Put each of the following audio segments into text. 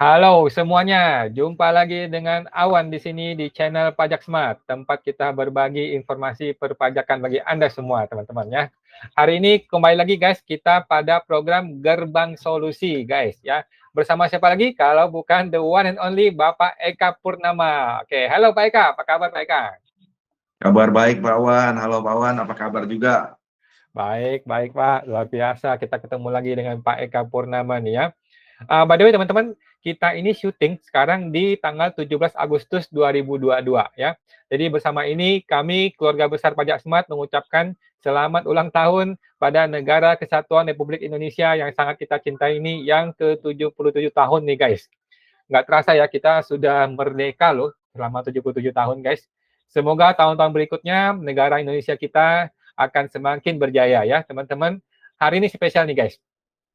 Halo semuanya, jumpa lagi dengan Awan di sini di channel Pajak Smart, tempat kita berbagi informasi perpajakan bagi Anda semua, teman-teman ya. Hari ini kembali lagi guys, kita pada program Gerbang Solusi guys ya. Bersama siapa lagi? Kalau bukan the one and only Bapak Eka Purnama. Oke, halo Pak Eka, apa kabar Pak Eka? Kabar baik Pak Wan, halo Pak Wan, apa kabar juga? Baik, baik Pak, luar biasa. Kita ketemu lagi dengan Pak Eka Purnama nih ya. By the way teman-teman, kita ini syuting sekarang di tanggal 17 Agustus 2022 ya. Jadi bersama ini kami keluarga besar Pajak Smart mengucapkan selamat ulang tahun pada Negara Kesatuan Republik Indonesia yang sangat kita cintai ini yang ke-77 tahun nih guys. Nggak terasa ya kita sudah merdeka loh selama 77 tahun guys. Semoga tahun-tahun berikutnya negara Indonesia kita akan semakin berjaya ya teman-teman. Hari ini spesial nih guys.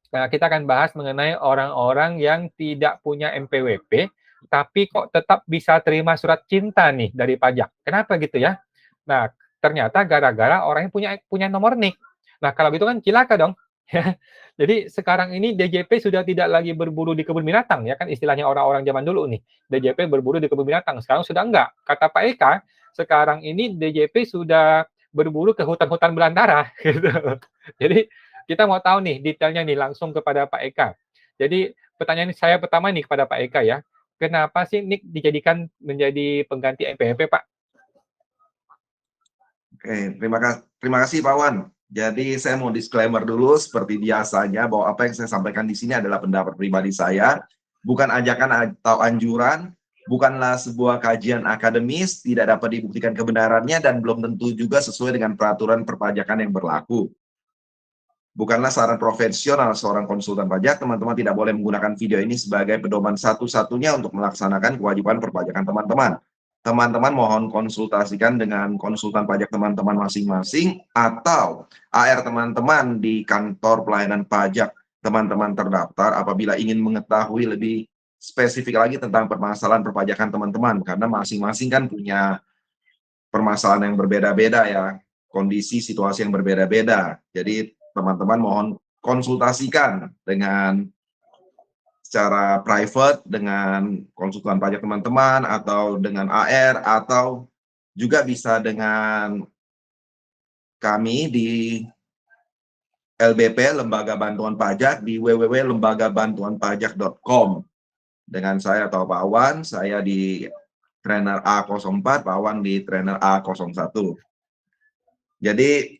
Nah, kita akan bahas mengenai orang-orang yang tidak punya NPWP, tapi kok tetap bisa terima surat cinta nih dari pajak. Kenapa gitu ya? Nah, ternyata gara-gara orangnya punya nomor NIK. Nah, kalau gitu kan cilaka dong. Jadi sekarang ini DJP sudah tidak lagi berburu di kebun binatang, ya kan istilahnya orang-orang zaman dulu nih. DJP berburu di kebun binatang, sekarang sudah enggak. Kata Pak Eka, sekarang ini DJP sudah berburu ke hutan-hutan belantara. Gitu. Jadi kita mau tahu nih detailnya nih langsung kepada Pak Eka. Jadi pertanyaan saya pertama nih kepada Pak Eka ya, kenapa sih NIK dijadikan menjadi pengganti NPWP Pak? Oke, terima kasih Pak Wan. Jadi saya mau disclaimer dulu seperti biasanya bahwa apa yang saya sampaikan di sini adalah pendapat pribadi saya, bukan ajakan atau anjuran, bukanlah sebuah kajian akademis, tidak dapat dibuktikan kebenarannya dan belum tentu juga sesuai dengan peraturan perpajakan yang berlaku. Bukanlah saran profesional seorang konsultan pajak, teman-teman tidak boleh menggunakan video ini sebagai pedoman satu-satunya untuk melaksanakan kewajiban perpajakan teman-teman. Teman-teman mohon konsultasikan dengan konsultan pajak teman-teman masing-masing atau AR teman-teman di kantor pelayanan pajak teman-teman terdaftar apabila ingin mengetahui lebih spesifik lagi tentang permasalahan perpajakan teman-teman, karena masing-masing kan punya permasalahan yang berbeda-beda ya, kondisi situasi yang berbeda-beda. Jadi teman-teman mohon konsultasikan dengan secara private dengan konsultan pajak teman-teman atau dengan AR atau juga bisa dengan kami di LBP Lembaga Bantuan Pajak di www.lembagabantuanpajak.com. Dengan saya atau Pak Wan, saya di trainer A04, Pak Wan di trainer A01. Jadi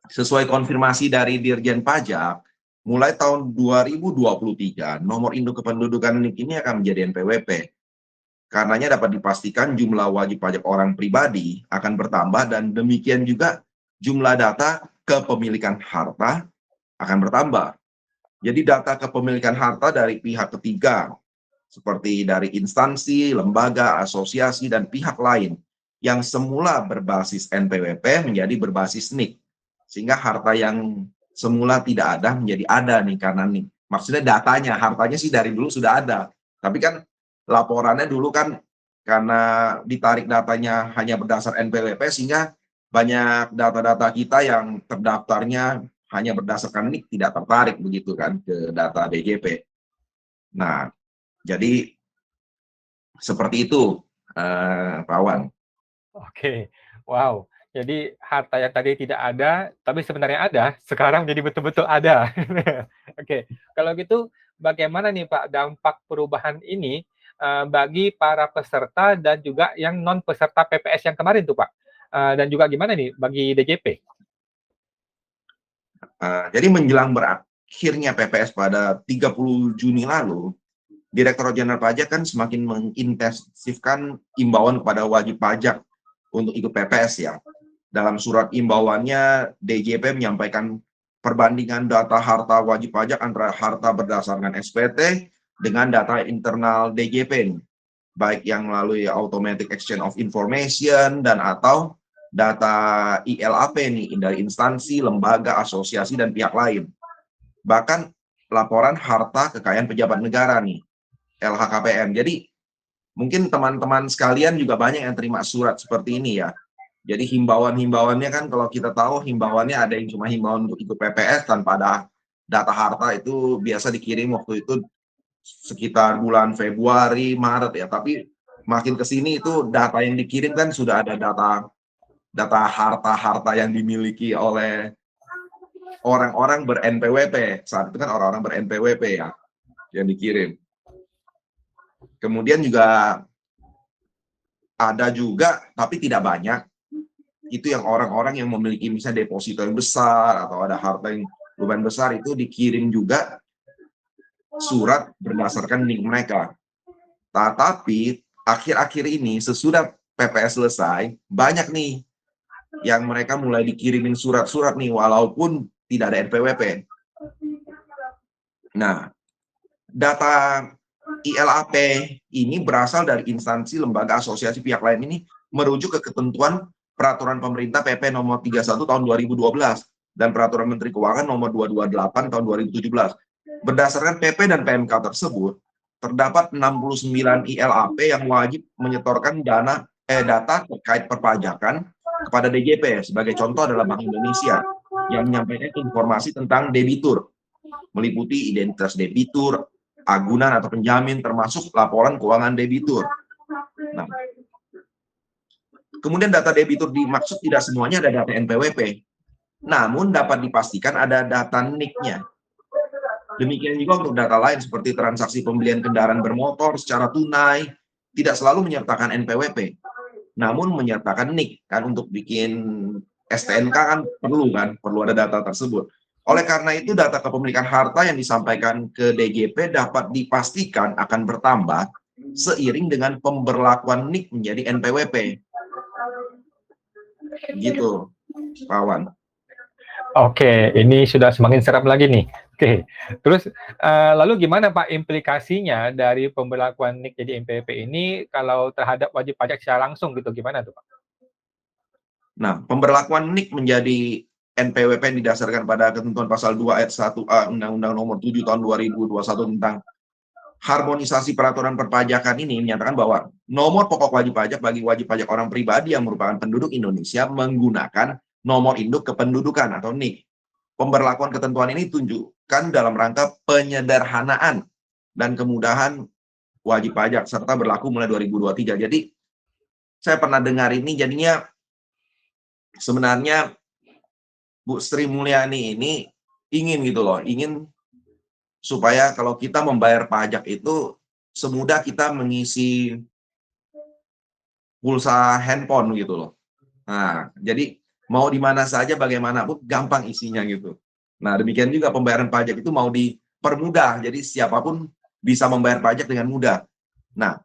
sesuai konfirmasi dari Dirjen Pajak, mulai tahun 2023, nomor induk kependudukan NIK ini akan menjadi NPWP. Karenanya dapat dipastikan jumlah wajib pajak orang pribadi akan bertambah dan demikian juga jumlah data kepemilikan harta akan bertambah. Jadi data kepemilikan harta dari pihak ketiga, seperti dari instansi, lembaga, asosiasi, dan pihak lain yang semula berbasis NPWP menjadi berbasis NIK. Sehingga harta yang semula tidak ada menjadi ada nih, karena nih maksudnya datanya, hartanya sih dari dulu sudah ada, tapi kan laporannya dulu kan karena ditarik datanya hanya berdasar NPWP sehingga banyak data-data kita yang terdaftarnya hanya berdasarkan NIK tidak tertarik begitu kan ke data DJP. Nah, jadi seperti itu Pak Wan. Oke, wow. Jadi harta yang tadi tidak ada, tapi sebenarnya ada, sekarang jadi betul-betul ada. Oke, kalau gitu bagaimana nih Pak dampak perubahan ini bagi para peserta dan juga yang non peserta PPS yang kemarin tuh Pak? Dan juga gimana nih bagi DJP? Jadi menjelang berakhirnya PPS pada 30 Juni lalu, Direktorat Jenderal Pajak kan semakin mengintensifkan imbauan kepada wajib pajak untuk ikut PPS ya. Dalam surat imbauannya, DJP menyampaikan perbandingan data harta wajib pajak antara harta berdasarkan SPT dengan data internal DJP, baik yang melalui Automatic Exchange of Information dan atau data ILAP nih dari instansi, lembaga, asosiasi, dan pihak lain. Bahkan laporan harta kekayaan pejabat negara nih, LHKPN. Jadi mungkin teman-teman sekalian juga banyak yang terima surat seperti ini ya. Jadi himbauan-himbauannya kan kalau kita tahu himbauannya ada yang cuma himbauan untuk ikut PPS tanpa ada data harta, itu biasa dikirim waktu itu sekitar bulan Februari, Maret ya, tapi makin ke sini itu data yang dikirim kan sudah ada data harta-harta yang dimiliki oleh orang-orang ber-NPWP. Saat itu kan orang-orang ber-NPWP ya yang dikirim. Kemudian juga ada juga, tapi tidak banyak, itu yang orang-orang yang memiliki misalnya deposito yang besar atau ada harta yang lumayan besar itu dikirim juga surat berdasarkan NIK mereka. Tetapi akhir-akhir ini sesudah PPS selesai, banyak nih yang mereka mulai dikirimin surat-surat nih walaupun tidak ada NPWP. Nah, data ILAP ini berasal dari instansi lembaga asosiasi pihak lain ini merujuk ke ketentuan peraturan pemerintah PP nomor 31 tahun 2012 dan peraturan Menteri Keuangan nomor 228 tahun 2017. Berdasarkan PP dan PMK tersebut, terdapat 69 ILAP yang wajib menyetorkan data terkait perpajakan kepada DJP. Sebagai contoh adalah Bank Indonesia yang menyampaikan informasi tentang debitur, meliputi identitas debitur, agunan atau penjamin, termasuk laporan keuangan debitur. Nah, kemudian data debitur dimaksud tidak semuanya ada data NPWP, namun dapat dipastikan ada data NIK-nya. Demikian juga untuk data lain seperti transaksi pembelian kendaraan bermotor secara tunai, tidak selalu menyertakan NPWP, namun menyertakan NIK. Kan untuk bikin STNK kan perlu ada data tersebut. Oleh karena itu, data kepemilikan harta yang disampaikan ke DJP dapat dipastikan akan bertambah seiring dengan pemberlakuan NIK menjadi NPWP. Gitu, kawan. Oke, ini sudah semakin seram lagi nih. Oke, terus lalu gimana Pak implikasinya dari pemberlakuan NIK jadi NPWP ini kalau terhadap wajib pajak secara langsung gitu, gimana tuh Pak? Nah, pemberlakuan NIK menjadi NPWP yang didasarkan pada ketentuan pasal 2 ayat 1A Undang-Undang nomor 7 tahun 2021 tentang harmonisasi peraturan perpajakan ini menyatakan bahwa nomor pokok wajib pajak bagi wajib pajak orang pribadi yang merupakan penduduk Indonesia menggunakan nomor induk kependudukan atau NIK. Pemberlakuan ketentuan ini tunjukkan dalam rangka penyederhanaan dan kemudahan wajib pajak serta berlaku mulai 2023. Jadi saya pernah dengar ini, jadinya sebenarnya Bu Sri Mulyani ini ingin gitu loh, ingin supaya kalau kita membayar pajak itu semudah kita mengisi pulsa handphone gitu loh. Nah, jadi mau di mana saja bagaimanapun gampang isinya gitu. Nah, demikian juga pembayaran pajak itu mau dipermudah, jadi siapapun bisa membayar pajak dengan mudah. Nah,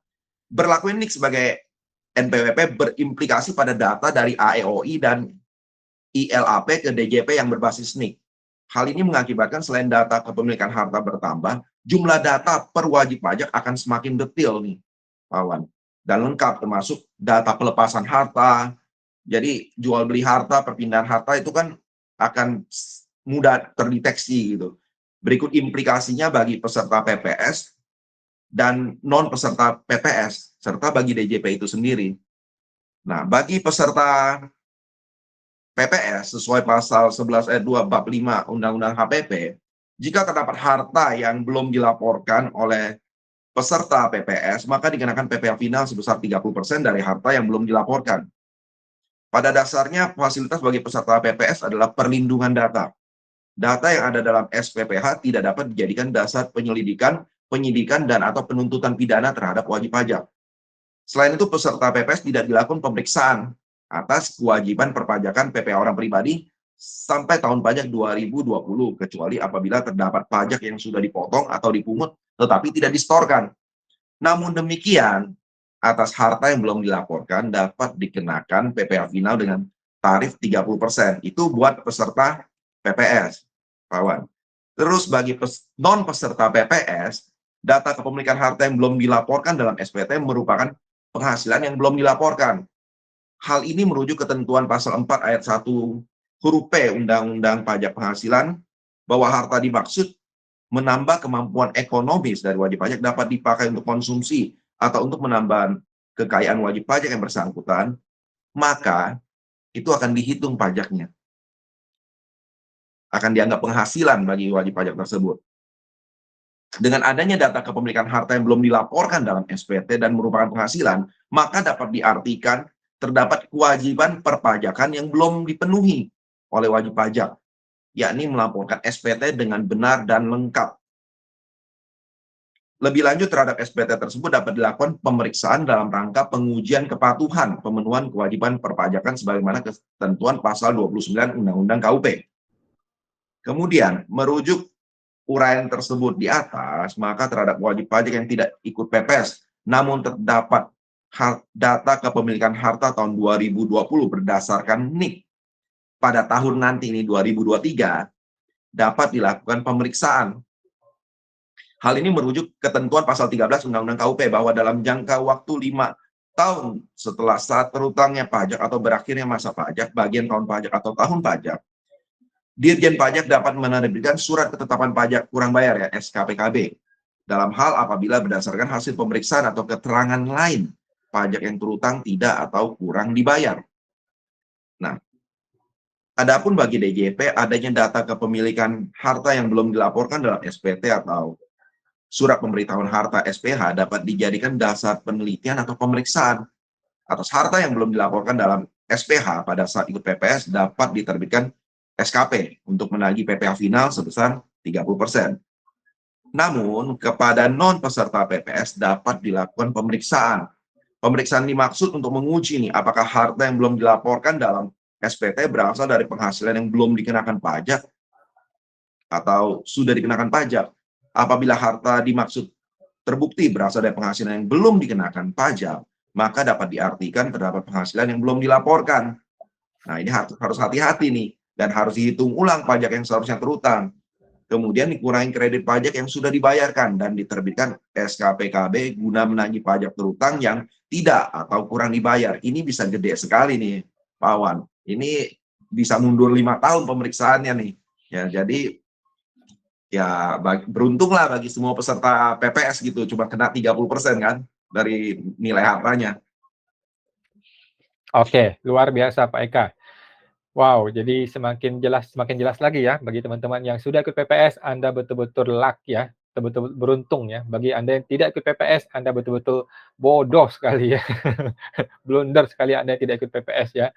berlaku ini sebagai NPWP berimplikasi pada data dari AEOI dan ILAP ke DJP yang berbasis NIK. Hal ini mengakibatkan selain data kepemilikan harta bertambah, jumlah data per wajib pajak akan semakin detail nih, kawan. Dan lengkap termasuk data pelepasan harta. Jadi jual beli harta, perpindahan harta itu kan akan mudah terdeteksi gitu. Berikut implikasinya bagi peserta PPS dan non peserta PPS serta bagi DJP itu sendiri. Nah, bagi peserta PPS sesuai pasal 11 ayat 2 bab 5 Undang-Undang HPP, jika terdapat harta yang belum dilaporkan oleh peserta PPS, maka dikenakan PPh final sebesar 30% dari harta yang belum dilaporkan. Pada dasarnya, fasilitas bagi peserta PPS adalah perlindungan data. Data yang ada dalam SPPH tidak dapat dijadikan dasar penyelidikan, penyidikan, dan atau penuntutan pidana terhadap wajib pajak. Selain itu, peserta PPS tidak dilakukan pemeriksaan atas kewajiban perpajakan PPh orang pribadi sampai tahun pajak 2020, kecuali apabila terdapat pajak yang sudah dipotong atau dipungut tetapi tidak distorkan. Namun demikian, atas harta yang belum dilaporkan dapat dikenakan PPh final dengan tarif 30%. Itu buat peserta PPS, kawan. Terus bagi non peserta PPS, data kepemilikan harta yang belum dilaporkan dalam SPT merupakan penghasilan yang belum dilaporkan. Hal ini merujuk ketentuan pasal 4 ayat 1 huruf P Undang-Undang Pajak Penghasilan bahwa harta dimaksud menambah kemampuan ekonomis dari wajib pajak dapat dipakai untuk konsumsi atau untuk menambah kekayaan wajib pajak yang bersangkutan, maka itu akan dihitung pajaknya. Akan dianggap penghasilan bagi wajib pajak tersebut. Dengan adanya data kepemilikan harta yang belum dilaporkan dalam SPT dan merupakan penghasilan, maka dapat diartikan terdapat kewajiban perpajakan yang belum dipenuhi oleh wajib pajak, yakni melaporkan SPT dengan benar dan lengkap. Lebih lanjut terhadap SPT tersebut dapat dilakukan pemeriksaan dalam rangka pengujian kepatuhan pemenuhan kewajiban perpajakan sebagaimana ketentuan pasal 29 Undang-Undang KUP. Kemudian, merujuk uraian tersebut di atas, maka terhadap wajib pajak yang tidak ikut PPS, namun terdapat data kepemilikan harta tahun 2020 berdasarkan NIK pada tahun nanti ini 2023, dapat dilakukan pemeriksaan. Hal ini merujuk ketentuan pasal 13 Undang-Undang KUP bahwa dalam jangka waktu 5 tahun setelah saat terutangnya pajak atau berakhirnya masa pajak, bagian tahun pajak atau tahun pajak, Dirjen Pajak dapat menerbitkan surat ketetapan pajak kurang bayar ya SKPKB dalam hal apabila berdasarkan hasil pemeriksaan atau keterangan lain pajak yang terutang tidak atau kurang dibayar. Nah, adapun bagi DJP adanya data kepemilikan harta yang belum dilaporkan dalam SPT atau surat pemberitahuan harta SPH dapat dijadikan dasar penelitian atau pemeriksaan atas harta yang belum dilaporkan dalam SPH pada saat ikut PPS dapat diterbitkan SKP untuk menagih PPh final sebesar 30%. Namun, kepada non-peserta PPS dapat dilakukan pemeriksaan. Pemeriksaan dimaksud untuk menguji nih, apakah harta yang belum dilaporkan dalam SPT berasal dari penghasilan yang belum dikenakan pajak atau sudah dikenakan pajak. Apabila harta dimaksud terbukti berasal dari penghasilan yang belum dikenakan pajak, maka dapat diartikan terdapat penghasilan yang belum dilaporkan. Nah, ini harus hati-hati nih, dan harus dihitung ulang pajak yang seharusnya terutang. Kemudian dikurangi kredit pajak yang sudah dibayarkan dan diterbitkan SKPKB guna menagih pajak terutang yang tidak atau kurang dibayar. Ini bisa gede sekali nih, Pak Wan. Ini bisa mundur 5 tahun pemeriksaannya nih. Ya, jadi ya beruntunglah bagi semua peserta PPS gitu, cuma kena 30% kan dari nilai hartanya. Oke, luar biasa Pak Eka. Wow, jadi semakin jelas lagi ya bagi teman-teman yang sudah ikut PPS, Anda betul-betul luck ya, betul-betul beruntung ya. Bagi Anda yang tidak ikut PPS, Anda betul-betul bodoh sekali ya, blunder sekali Anda yang tidak ikut PPS ya.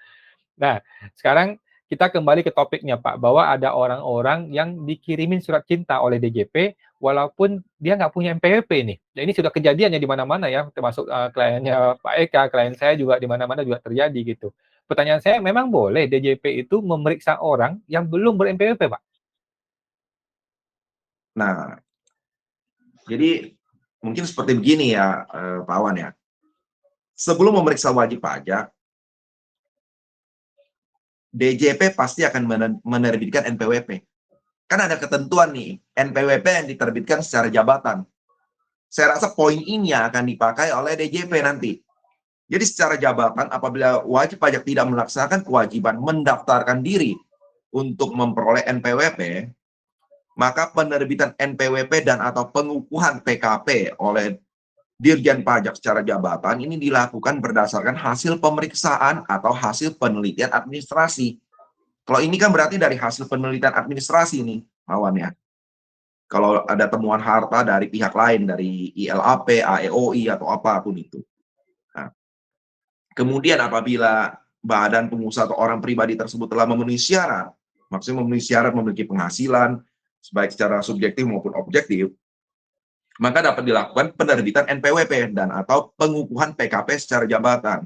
Nah, sekarang kita kembali ke topiknya Pak, bahwa ada orang-orang yang dikirimin surat cinta oleh DJP walaupun dia nggak punya NPWP nih. Nah, ini sudah kejadiannya di mana-mana ya, termasuk kliennya Pak Eka, klien saya juga di mana-mana juga terjadi gitu. Pertanyaan saya, memang boleh DJP itu memeriksa orang yang belum ber-NPWP, Pak? Nah, jadi mungkin seperti begini ya, Pak Wan ya. Sebelum memeriksa wajib pajak, DJP pasti akan menerbitkan NPWP. Kan ada ketentuan nih, NPWP yang diterbitkan secara jabatan. Saya rasa poin ini akan dipakai oleh DJP nanti. Jadi secara jabatan, apabila wajib pajak tidak melaksanakan kewajiban mendaftarkan diri untuk memperoleh NPWP, maka penerbitan NPWP dan atau pengukuhan PKP oleh Dirjen Pajak secara jabatan ini dilakukan berdasarkan hasil pemeriksaan atau hasil penelitian administrasi. Kalau ini kan berarti dari hasil penelitian administrasi nih, Awan ya. Kalau ada temuan harta dari pihak lain, dari ILAP, AEOI, atau apapun itu. Nah, kemudian apabila badan pengusaha atau orang pribadi tersebut telah memenuhi syarat, maksudnya memenuhi syarat memiliki penghasilan, baik secara subjektif maupun objektif, maka dapat dilakukan penerbitan NPWP dan atau pengukuhan PKP secara jabatan.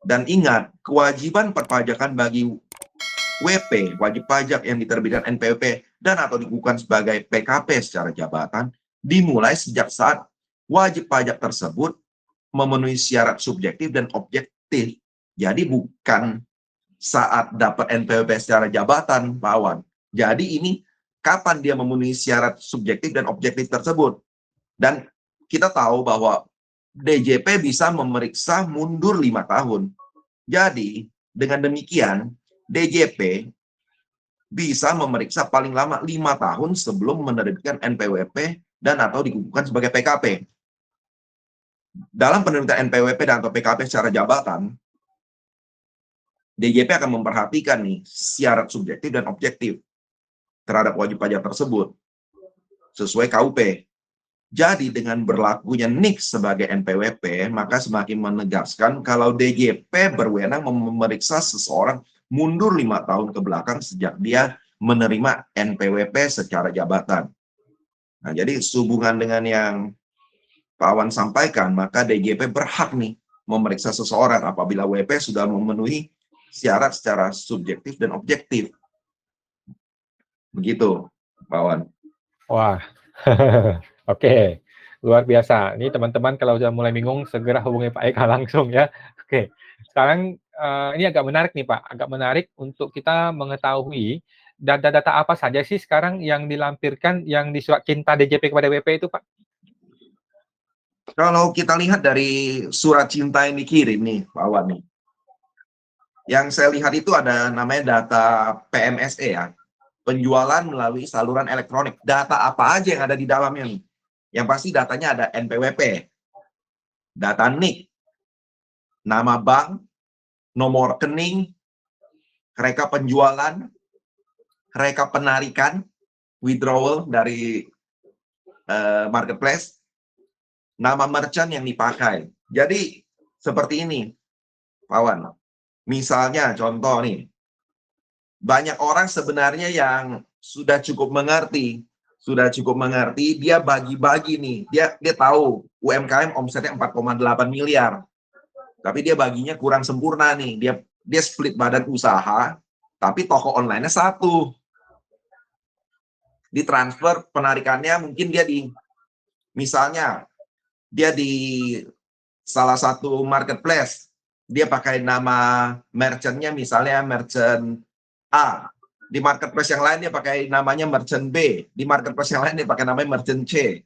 Dan ingat, kewajiban perpajakan bagi WP, wajib pajak yang diterbitkan NPWP dan atau dikukuhkan sebagai PKP secara jabatan, dimulai sejak saat wajib pajak tersebut memenuhi syarat subjektif dan objektif. Jadi bukan saat dapat NPWP secara jabatan, Pak Awan. Jadi ini kapan dia memenuhi syarat subjektif dan objektif tersebut. Dan kita tahu bahwa DJP bisa memeriksa mundur 5 tahun. Jadi, dengan demikian, DJP bisa memeriksa paling lama 5 tahun sebelum menerbitkan NPWP dan atau dikukuhkan sebagai PKP. Dalam penerbitan NPWP dan atau PKP secara jabatan, DJP akan memperhatikan nih syarat subjektif dan objektif terhadap wajib pajak tersebut. sesuai KUP. Jadi dengan berlakunya NIK sebagai NPWP, maka semakin menegaskan kalau DJP berwenang memeriksa seseorang mundur 5 tahun ke belakang sejak dia menerima NPWP secara jabatan. Nah, jadi sehubungan dengan yang Pak Awan sampaikan, maka DJP berhak nih memeriksa seseorang apabila WP sudah memenuhi syarat secara subjektif dan objektif. Begitu, Pak Awan. Wah, oke, luar biasa. Ini teman-teman kalau sudah mulai bingung, segera hubungi Pak Eka langsung ya. Oke, sekarang ini agak menarik nih Pak, agak menarik untuk kita mengetahui data-data apa saja sih sekarang yang dilampirkan yang di surat cinta DJP kepada WP itu Pak? Kalau kita lihat dari surat cinta yang dikirim nih, Pak Awan nih. Yang saya lihat itu ada namanya data PMSE ya. Penjualan melalui saluran elektronik. Data apa aja yang ada di dalamnya nih? Yang pasti datanya ada NPWP, data NIK, nama bank, nomor rekening, rekap penjualan, rekap penarikan, withdrawal dari marketplace, nama merchant yang dipakai. Jadi seperti ini, Pak Wan. Misalnya contoh nih, banyak orang sebenarnya yang sudah cukup mengerti, dia bagi-bagi nih, dia tahu UMKM omsetnya 4,8 miliar, tapi dia baginya kurang sempurna nih, dia split badan usaha, tapi toko online-nya satu, ditransfer penarikannya mungkin misalnya dia di salah satu marketplace, dia pakai nama merchant-nya misalnya merchant A, di marketplace yang lain dia pakai namanya merchant B, di marketplace yang lain dia pakai namanya merchant C.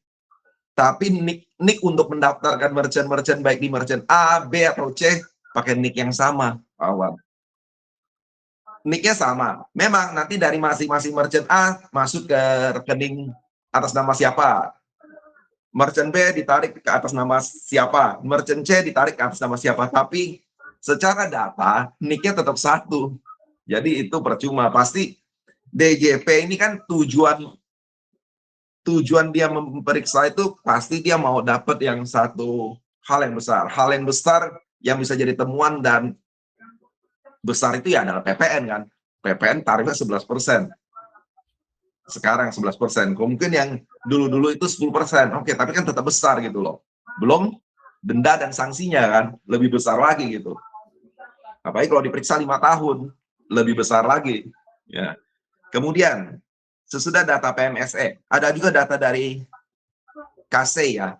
Tapi nick untuk mendaftarkan merchant baik di merchant A, B atau C pakai nick yang sama, awal. Nicknya sama. Memang nanti dari masing-masing merchant A masuk ke rekening atas nama siapa. Merchant B ditarik ke atas nama siapa. Merchant C ditarik ke atas nama siapa. Tapi secara data, nicknya tetap satu. Jadi itu percuma. Pasti DJP ini kan tujuan dia memeriksa itu pasti dia mau dapat yang satu hal yang besar. Hal yang besar yang bisa jadi temuan dan besar itu ya adalah PPN kan. PPN tarifnya 11%. Sekarang 11%. Mungkin yang dulu-dulu itu 10%. Oke, tapi kan tetap besar gitu loh. Belum denda dan sanksinya kan lebih besar lagi gitu. Apalagi kalau diperiksa 5 tahun, lebih besar lagi. Ya. Kemudian sesudah data PMSE, ada juga data dari KC ya,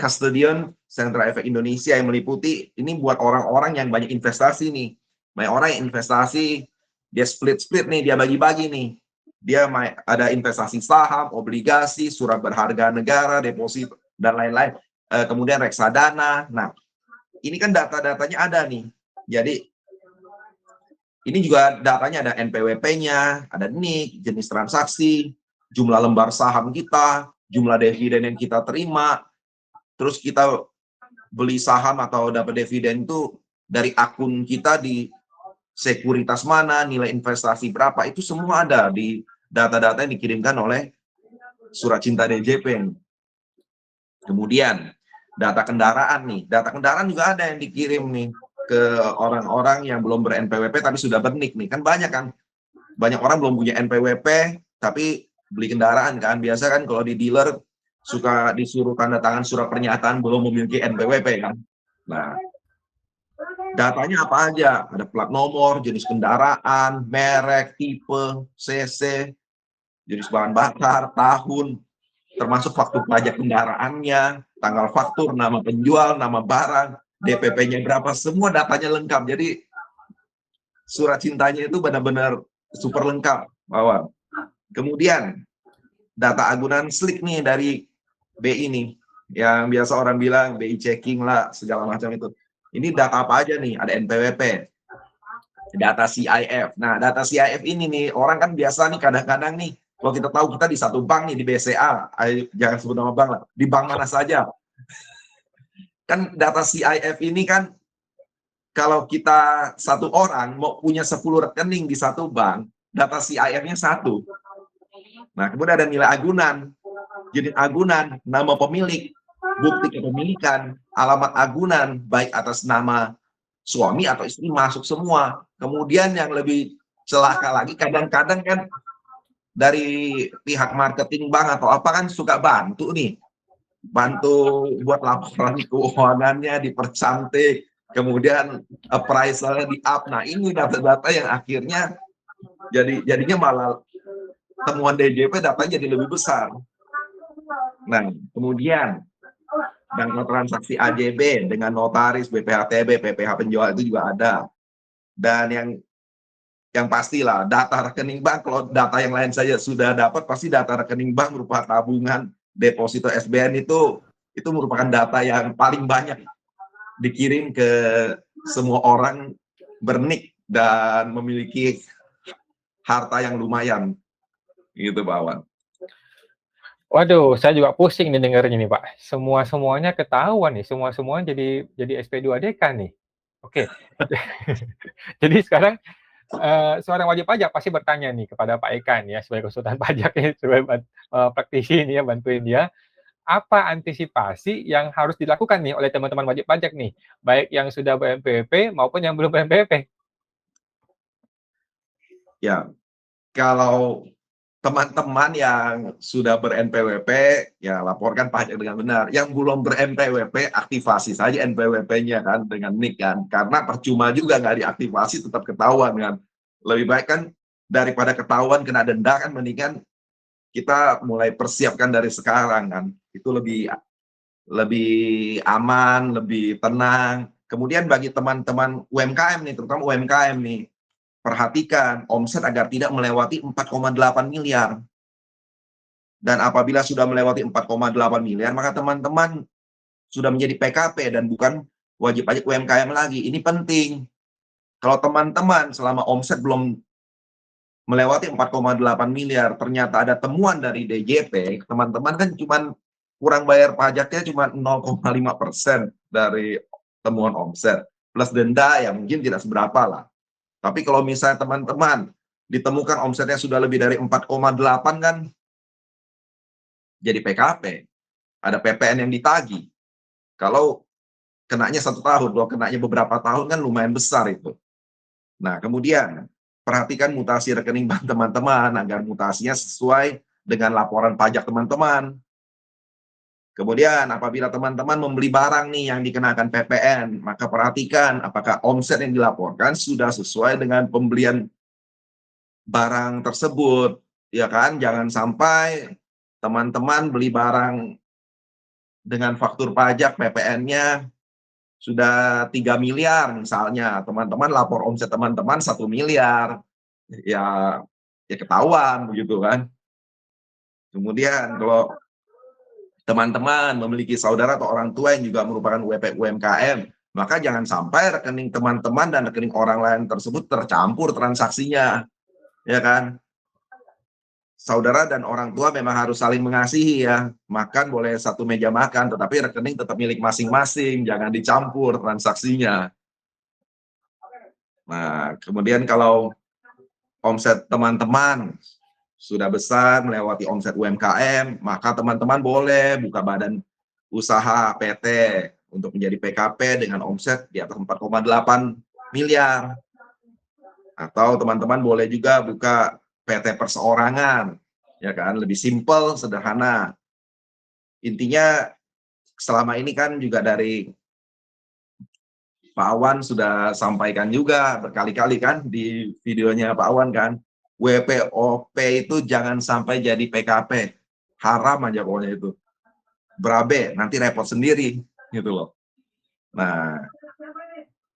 Custodian Central Efek Indonesia yang meliputi ini buat orang-orang yang banyak investasi nih. Banyak orang yang investasi, dia split nih, dia bagi-bagi nih. Dia ada investasi saham, obligasi, surat berharga negara, deposito, dan lain-lain. Kemudian reksadana. Nah, ini kan data-datanya ada nih. Jadi, ini juga datanya ada NPWP-nya, ada NIK, jenis transaksi, jumlah lembar saham kita, jumlah dividen yang kita terima, terus kita beli saham atau dapat dividen itu dari akun kita di sekuritas mana, nilai investasi berapa, itu semua ada di data-data yang dikirimkan oleh surat cinta DJP. Kemudian data kendaraan nih, data kendaraan juga ada yang dikirim nih ke orang-orang yang belum ber-NPWP tapi sudah bernik nih, kan banyak orang belum punya NPWP tapi beli kendaraan kan, biasa kan kalau di dealer suka disuruh tanda tangan surat pernyataan belum memiliki NPWP kan. Nah, datanya apa aja? Ada plat nomor, jenis kendaraan, merek, tipe, CC, jenis bahan bakar, tahun, termasuk faktur pajak kendaraannya, tanggal faktur, nama penjual, nama barang, DPP-nya berapa, semua datanya lengkap. Jadi surat cintanya itu benar-benar super lengkap, Bawang. Kemudian data agunan slik nih dari BI nih, yang biasa orang bilang BI checking lah, segala macam itu. Ini data apa aja nih? Ada NPWP, data CIF. Nah, data CIF ini nih, orang kan biasa nih kadang-kadang nih, kalau kita tahu kita di satu bank nih, di BCA, jangan sebut nama bank lah, di bank mana saja. Kan data CIF ini kan, kalau kita satu orang mau punya 10 rekening di satu bank, data CIF-nya satu. Nah, kemudian ada nilai agunan, jenis agunan, nama pemilik, bukti kepemilikan, alamat agunan, baik atas nama suami atau istri masuk semua. Kemudian yang lebih celaka lagi, kadang-kadang kan dari pihak marketing bank atau apa kan suka bantu nih, bantu buat laporan keuangannya dipercantik, kemudian appraisalnya di up. Nah, ini data-data yang akhirnya jadinya malah temuan DJP datanya jadi lebih besar. Nah, kemudian data transaksi AJB dengan notaris, BPHTB, PPH penjual itu juga ada. Dan yang pastilah data rekening bank, kalau data yang lain saja sudah dapat, pasti data rekening bank berupa tabungan, deposito SBN itu merupakan data yang paling banyak dikirim ke semua orang bernik dan memiliki harta yang lumayan, gitu Pak Wan. Waduh, saya juga pusing nih dengarnya nih Pak. Semuanya ketahuan nih, semuanya jadi SP2DK nih. Oke. Jadi sekarang seorang wajib pajak pasti bertanya nih kepada Pak Eka nih ya, sebagai konsultan pajak ya, sebagai praktisi nih ya, bantuin dia. Apa antisipasi yang harus dilakukan nih oleh teman-teman wajib pajak nih, baik yang sudah ber-NPWP maupun yang belum ber-NPWP? Ya, kalau teman-teman yang sudah ber-NPWP, ya laporkan pajak dengan benar. Yang belum ber-NPWP, aktivasi saja NPWP-nya kan dengan NIK kan. Karena percuma juga nggak diaktifasi tetap ketahuan kan. Lebih baik kan daripada ketahuan kena denda kan, mendingan kita mulai persiapkan dari sekarang kan. Itu lebih aman, lebih tenang. Kemudian bagi teman-teman UMKM nih, terutama UMKM nih, perhatikan omset agar tidak melewati 4,8 miliar. Dan apabila sudah melewati 4,8 miliar, maka teman-teman sudah menjadi PKP dan bukan wajib pajak UMKM lagi. Ini penting. Kalau teman-teman selama omset belum melewati 4,8 miliar, ternyata ada temuan dari DJP, teman-teman kan cuma kurang bayar pajaknya cuma 0,5% dari temuan omset. Plus denda yang mungkin tidak seberapa lah. Tapi kalau misalnya teman-teman ditemukan omsetnya sudah lebih dari 4,8 kan jadi PKP. Ada PPN yang ditagih. Kalau kenanya 1 tahun, kalau kenanya beberapa tahun kan lumayan besar itu. Nah, kemudian perhatikan mutasi rekening bank teman-teman agar mutasinya sesuai dengan laporan pajak teman-teman. Kemudian apabila teman-teman membeli barang nih yang dikenakan PPN, maka perhatikan apakah omset yang dilaporkan sudah sesuai dengan pembelian barang tersebut, ya kan? Jangan sampai teman-teman beli barang dengan faktur pajak PPN-nya sudah 3 miliar misalnya, teman-teman lapor omset teman-teman 1 miliar, ya ketahuan begitu kan. Kemudian kalau teman-teman memiliki saudara atau orang tua yang juga merupakan WP UMKM, maka jangan sampai rekening teman-teman dan rekening orang lain tersebut tercampur transaksinya, ya kan. Saudara dan orang tua memang harus saling mengasihi ya. Makan boleh satu meja makan, tetapi rekening tetap milik masing-masing, jangan dicampur transaksinya. Nah, kemudian kalau omset teman-teman sudah besar melewati omset UMKM, maka teman-teman boleh buka badan usaha PT untuk menjadi PKP dengan omset di atas 4,8 miliar. Atau teman-teman boleh juga buka PT perseorangan, ya kan, lebih simpel, sederhana. Intinya selama ini kan juga dari Pak Awan sudah sampaikan juga berkali-kali kan di videonya Pak Awan kan, WPOP itu jangan sampai jadi PKP, haram aja pokoknya itu. Berabe, nanti repot sendiri gitu loh. Nah,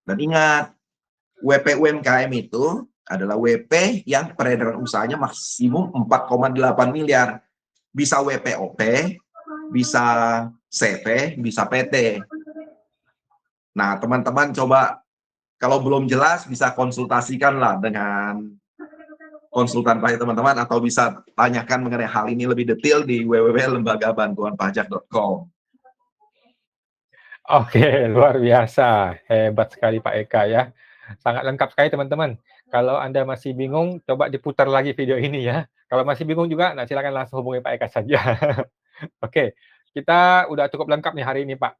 dan ingat, WP UMKM itu adalah WP yang peredaran usahanya maksimum 4,8 miliar. Bisa WPOP, bisa CP, bisa PT. Nah, teman-teman coba kalau belum jelas bisa konsultasikanlah dengan konsultan pajak teman-teman atau bisa tanyakan mengenai hal ini lebih detail di www.lembagabantuanpajak.com. Oke, luar biasa. Hebat sekali Pak Eka ya. Sangat lengkap sekali teman-teman. Kalau Anda masih bingung, coba diputar lagi video ini ya. Kalau masih bingung juga, nah silakan langsung hubungi Pak Eka saja. Oke, kita udah cukup lengkap nih hari ini, Pak.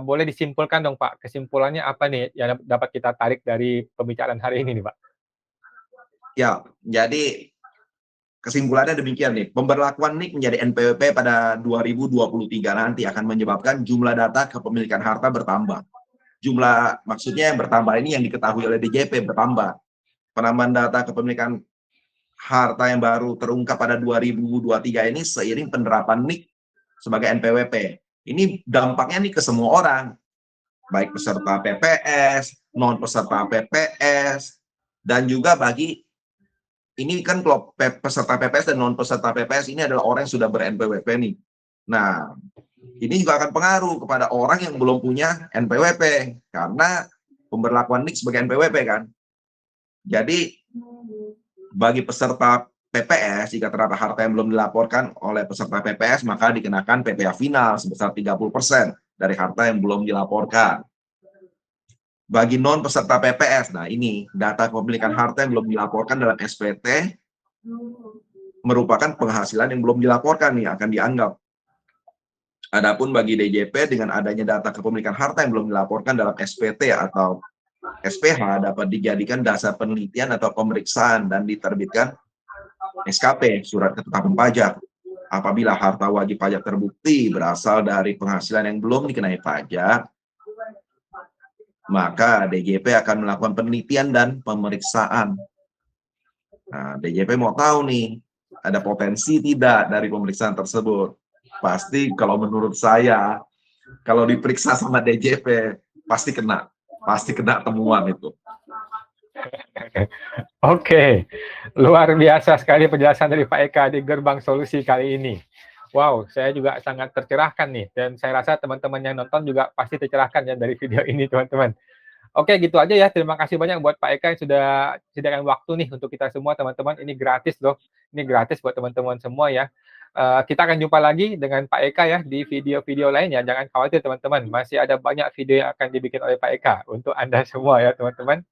Boleh disimpulkan dong, Pak, kesimpulannya apa nih yang dapat kita tarik dari pembicaraan hari ini nih, Pak? Ya, jadi kesimpulannya demikian nih, pemberlakuan NIK menjadi NPWP pada 2023 nanti akan menyebabkan jumlah data kepemilikan harta bertambah. Jumlah maksudnya yang bertambah ini yang diketahui oleh DJP bertambah. Penambahan data kepemilikan harta yang baru terungkap pada 2023 ini seiring penerapan NIK sebagai NPWP. Ini dampaknya nih ke semua orang, baik peserta PPS, non peserta PPS, dan juga bagi ini kan kalau peserta PPS dan non peserta PPS ini adalah orang yang sudah ber-NPWP nih. Nah, ini juga akan pengaruh kepada orang yang belum punya NPWP karena pemberlakuan NIK sebagai NPWP kan. Jadi bagi peserta PPS, jika terdapat harta yang belum dilaporkan oleh peserta PPS, maka dikenakan PPh final sebesar 30% dari harta yang belum dilaporkan. Bagi non peserta PPS, nah ini data kepemilikan harta yang belum dilaporkan dalam SPT merupakan penghasilan yang belum dilaporkan nih, akan dianggap. Adapun bagi DJP dengan adanya data kepemilikan harta yang belum dilaporkan dalam SPT atau SPH dapat dijadikan dasar penelitian atau pemeriksaan dan diterbitkan SKP, surat ketetapan pajak. Apabila harta wajib pajak terbukti berasal dari penghasilan yang belum dikenai pajak, maka DJP akan melakukan penelitian dan pemeriksaan. Nah, DJP mau tahu nih, ada potensi tidak dari pemeriksaan tersebut. Pasti kalau menurut saya, kalau diperiksa sama DJP, pasti kena temuan itu. Oke, luar biasa sekali penjelasan dari Pak Eka di Gerbang Solusi kali ini. Wow, saya juga sangat tercerahkan nih, dan saya rasa teman-teman yang nonton juga pasti tercerahkan ya dari video ini, teman-teman. Oke, gitu aja ya. Terima kasih banyak buat Pak Eka yang sudah sediakan waktu nih untuk kita semua, teman-teman. Ini gratis loh. Ini gratis buat teman-teman semua ya. Kita akan jumpa lagi dengan Pak Eka ya di video-video lainnya. Jangan khawatir, teman-teman. Masih ada banyak video yang akan dibikin oleh Pak Eka untuk Anda semua ya, teman-teman.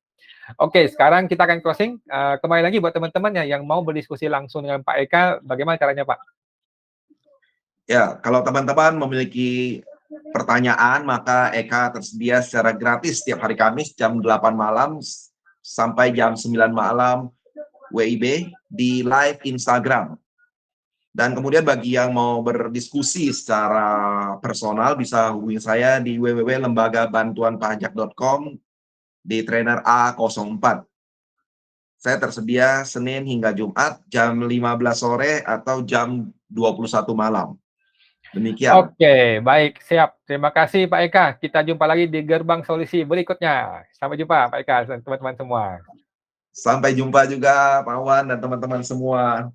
Oke, sekarang kita akan closing. Kembali lagi buat teman-teman yang mau berdiskusi langsung dengan Pak Eka, bagaimana caranya, Pak? Ya, kalau teman-teman memiliki pertanyaan, maka Eka tersedia secara gratis setiap hari Kamis jam 8 malam sampai jam 9 malam WIB di live Instagram. Dan kemudian bagi yang mau berdiskusi secara personal bisa hubungi saya di www.lembagabantuanpajak.com di trainer A04. Saya tersedia Senin hingga Jumat jam 15 sore atau jam 21 malam. Demikian. Oke, baik, siap. Terima kasih Pak Eka. Kita jumpa lagi di Gerbang Solusi berikutnya. Sampai jumpa Pak Eka dan teman-teman semua. Sampai jumpa juga Pak Wan dan teman-teman semua.